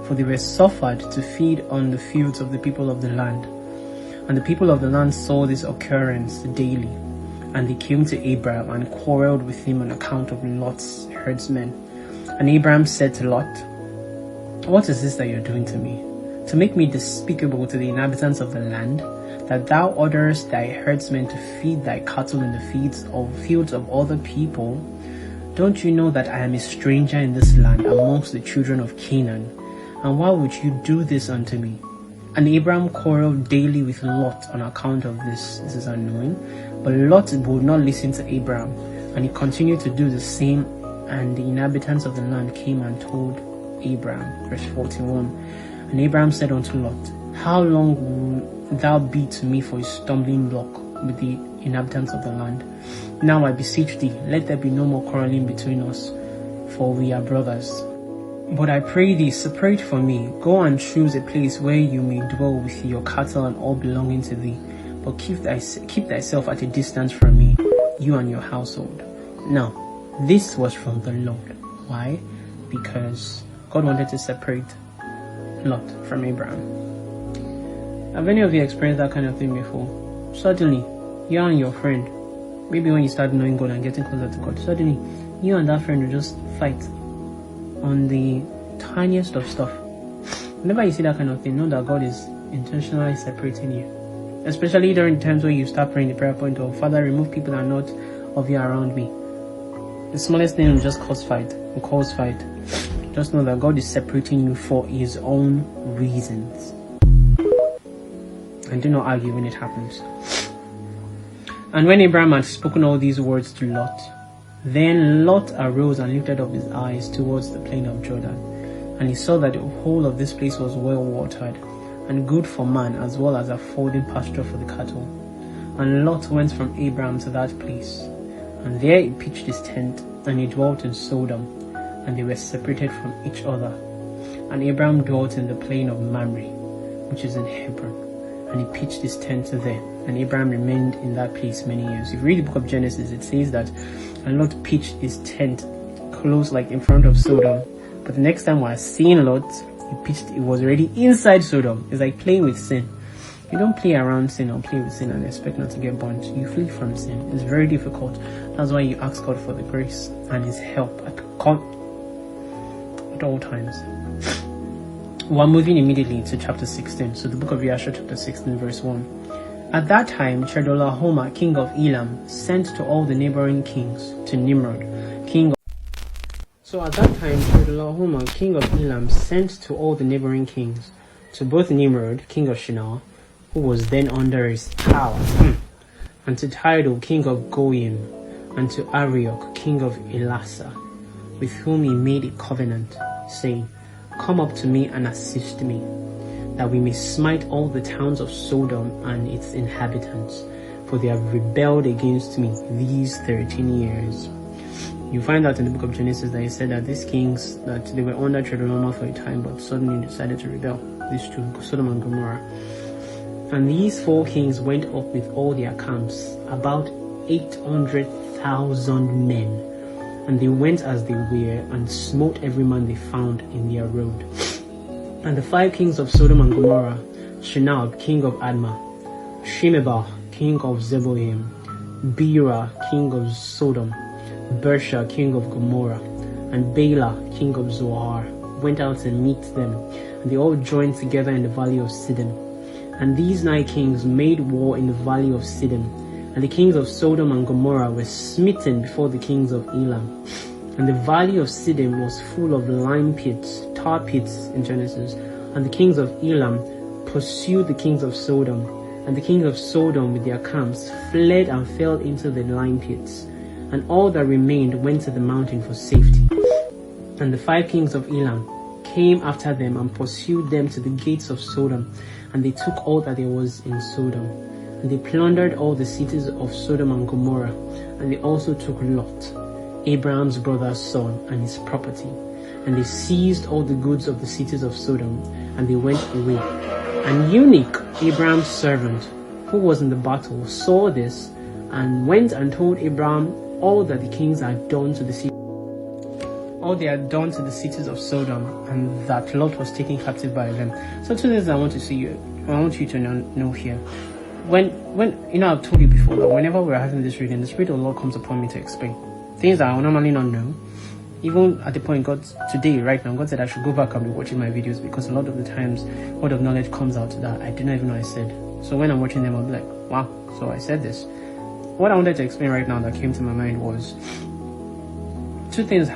for they were suffered to feed on the fields of the people of the land. And the people of the land saw this occurrence daily, and they came to Abraham and quarreled with him on account of Lot's herdsmen. And Abraham said to Lot, "What is this that you're doing to me? To make me despicable to the inhabitants of the land, that thou orderest thy herdsmen to feed thy cattle in the fields of other people? Don't you know that I am a stranger in this land amongst the children of Canaan? And why would you do this unto me?" And Abraham quarreled daily with Lot on account of this. This is unknown. But Lot would not listen to Abraham, and he continued to do the same. And the inhabitants of the land came and told Abraham. Verse 41. And Abraham said unto Lot, "How long wilt thou be to me for a stumbling block with the inhabitants of the land? Now I beseech thee, let there be no more quarreling between us, for we are brothers. But I pray thee, separate from me. Go and choose a place where you may dwell with your cattle and all belonging to thee. But keep thyself at a distance from me, you and your household." Now, this was from the Lord. Why? Because God wanted to separate Lot from Abraham. Have any of you experienced that kind of thing before? Suddenly, you and your friend, maybe when you start knowing God and getting closer to God, suddenly you and that friend will just fight on the tiniest of stuff. Whenever you see that kind of thing, know that God is intentionally separating you. Especially during times when you start praying the prayer point of, "Father, remove people that are not of you around me." The smallest thing will just cause fight. Just know that God is separating you for his own reasons. And do not argue when it happens. And when Abraham had spoken all these words to Lot, then Lot arose and lifted up his eyes towards the plain of Jordan. And he saw that the whole of this place was well watered, and good for man, as well as affording pasture for the cattle. And Lot went from Abraham to that place, and there he pitched his tent, and he dwelt in Sodom, and they were separated from each other. And Abraham dwelt in the plain of Mamre, which is in Hebron, and he pitched his tent there. And Abraham remained in that place many years. If you read the book of Genesis, it says that and Lot pitched his tent close, like in front of Sodom. But the next time we're seeing Lot, it was already inside Sodom. It's like playing with sin. You don't play around sin or play with sin and expect not to get burnt. You flee from sin. It's very difficult. That's why you ask God for the grace and his help at all times. We're moving immediately to chapter 16. So the book of Jasher, chapter 16, verse 1. At that time, Chedorlaomer, king of Elam, sent to all the neighboring kings to Nimrod, king of... So at that time, Chedorlaomer, king of Elam, sent to all the neighboring kings, to both Nimrod, king of Shinar, who was then under his power, and to Tidal, king of Goyim, and to Arioch, king of Elasa, with whom he made a covenant, saying, "Come up to me and assist me, that we may smite all the towns of Sodom and its inhabitants, for they have rebelled against me these 13 years. You find out in the book of Genesis that he said that these kings, that they were under Chedorlaomer for a time, but suddenly decided to rebel. These two, Sodom and Gomorrah. And these four kings went up with all their camps, about 800,000 men. And they went as they were, and smote every man they found in their road. And the 5 kings of Sodom and Gomorrah, Shinab, king of Admah, Shemebah, king of Zeboim, Bera, king of Sodom, Bersha, king of Gomorrah, and Bela, king of Zoar, went out to meet them, and they all joined together in the valley of Siddim. And these 9 kings made war in the valley of Siddim, and the kings of Sodom and Gomorrah were smitten before the kings of Elam. And the valley of Siddim was full of lime pits, tar pits in Genesis, and the kings of Elam pursued the kings of Sodom, and the kings of Sodom with their camps fled and fell into the lime pits, and all that remained went to the mountain for safety. And the 5 kings of Elam came after them and pursued them to the gates of Sodom, and they took all that there was in Sodom. And they plundered all the cities of Sodom and Gomorrah, and they also took Lot, Abraham's brother's son, and his property. And they seized all the goods of the cities of Sodom, and they went away. And Eunuch, Abraham's servant, who was in the battle, saw this, and went and told Abraham all that the kings had done to the city. all they had done to the cities of Sodom, and that Lot was taken captive by them. So 2 things I want you to know here. When I've told you before that whenever we're having this reading, the Spirit of the Lord comes upon me to explain things that I would normally not know. Even at the point God said I should go back and be watching my videos, because a lot of the times word of knowledge comes out that I didn't even know I said. So when I'm watching them, I'll be like, wow, so I said this. What I wanted to explain right now that came to my mind was 2 things